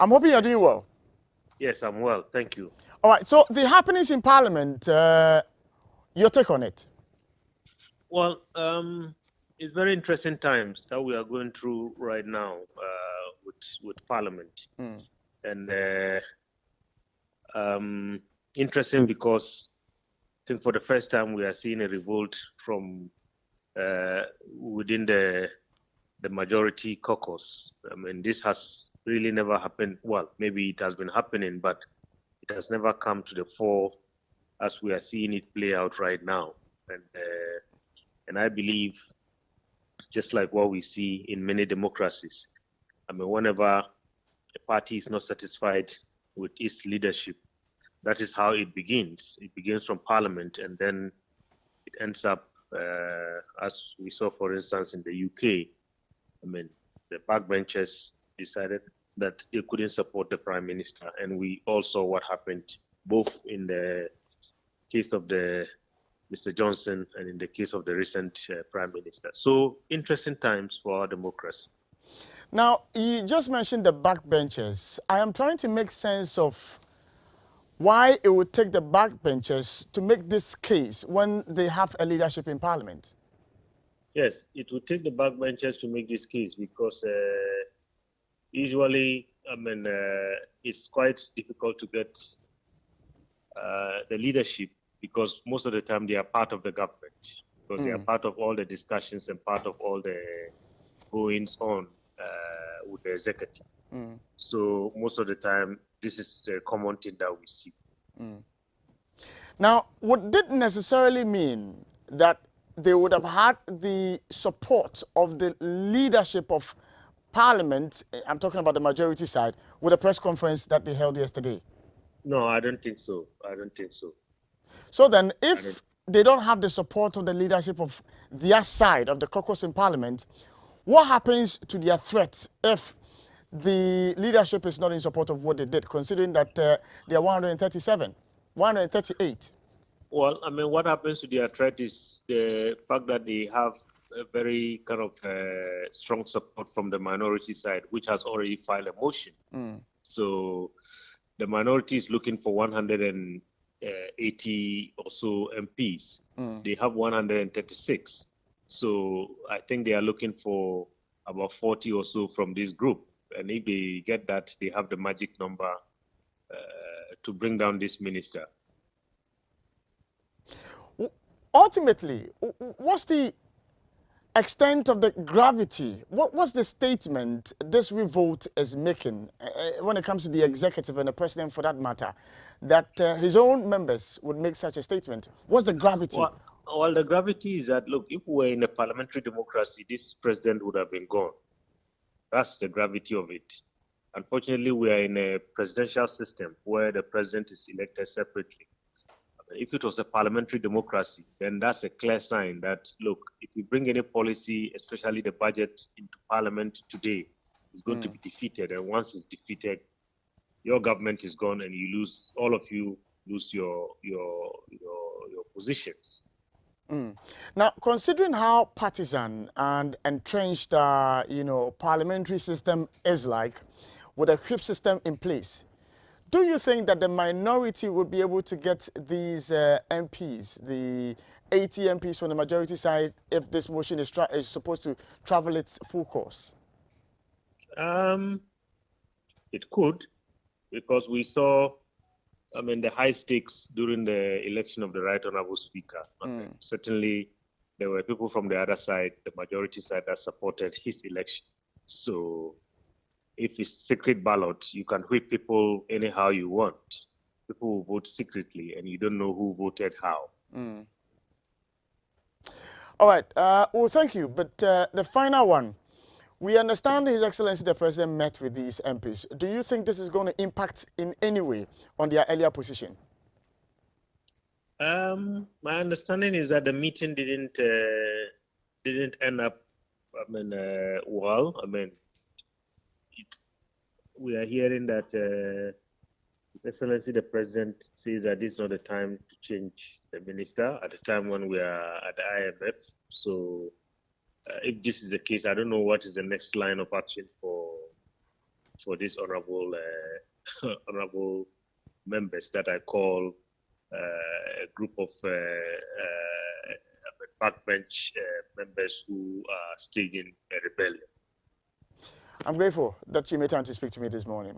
I'm hoping you're doing well. Yes, I'm well. Thank you. All right, so the happenings in Parliament, your take on it? Well, it's very interesting times that we are going through right now with Parliament, and interesting because I think for the first time we are seeing a revolt from within the majority caucus. I mean, this has really never happened. Well, maybe it has been happening, but it has never come to the fore as we are seeing it play out right now. And I believe, just like what we see in many democracies, I mean, whenever a party is not satisfied with its leadership, that is how it begins. It begins from parliament, and then it ends up, as we saw, for instance, in the UK. I mean, the backbenchers decided that they couldn't support the prime minister, and we all saw what happened both in the case of the Mr. Johnson and in the case of the recent prime minister. So interesting times for our democracy. Now, you just mentioned the backbenchers. I am trying to make sense of why it would take the backbenchers to make this case when they have a leadership in Parliament. Yes, it would take the backbenchers to make this case because usually, I mean, it's quite difficult to get the leadership because most of the time they are part of the government, because they are part of all the discussions and part of all the goings on with the executive. So most of the time, this is a common thing that we see. Now, would it necessarily mean that they would have had the support of the leadership of Parliament, I'm talking about the majority side, with a press conference that they held yesterday? No, I don't think so. I don't think so. So then, if they don't have the support of the leadership of their side of the caucus in Parliament, what happens to their threats if the leadership is not in support of what they did, considering that they are 137, 138? Well, I mean, what happens to their threat is the fact that they have a very kind of strong support from the minority side, which has already filed a motion. So the minority is looking for 180 or so MPs. They have 136. So I think they are looking for about 40 or so from this group. And if they get that, they have the magic number to bring down this minister. Ultimately, what's the extent of the gravity? What's the statement this revolt is making when it comes to the executive and the president, for that matter, that his own members would make such a statement? What's the gravity? Well, the gravity is that, look, if we were in a parliamentary democracy, this president would have been gone. That's the gravity of it. Unfortunately, we are in a presidential system where the president is elected separately. If it was a parliamentary democracy, then that's a clear sign that, look, if you bring any policy, especially the budget, into parliament today, it's going to be defeated. And once it's defeated, your government is gone and you lose, all of you lose your positions. Now, considering how partisan and entrenched, parliamentary system is like, with a whip system in place, do you think that the minority would be able to get these MPs, the 80 MPs from the majority side, if this motion is supposed to travel its full course? It could, because we saw, I mean, the high stakes during the election of the Right Honorable Speaker. Certainly, there were people from the other side, the majority side, that supported his election. So if it's secret ballot, you can whip people anyhow you want. People will vote secretly, and you don't know who voted how. All right. Well, thank you. But the final one, we understand His Excellency the President met with these MPs. Do you think this is going to impact in any way on their earlier position? My understanding is that the meeting didn't end up, well. I mean, we are hearing that His Excellency the President says that this is not the time to change the minister at the time when we are at the IMF. So if this is the case, I don't know what is the next line of action for for these honorable honorable members that I call a group of backbench members who are staging a rebellion. I'm grateful that you made time to speak to me this morning.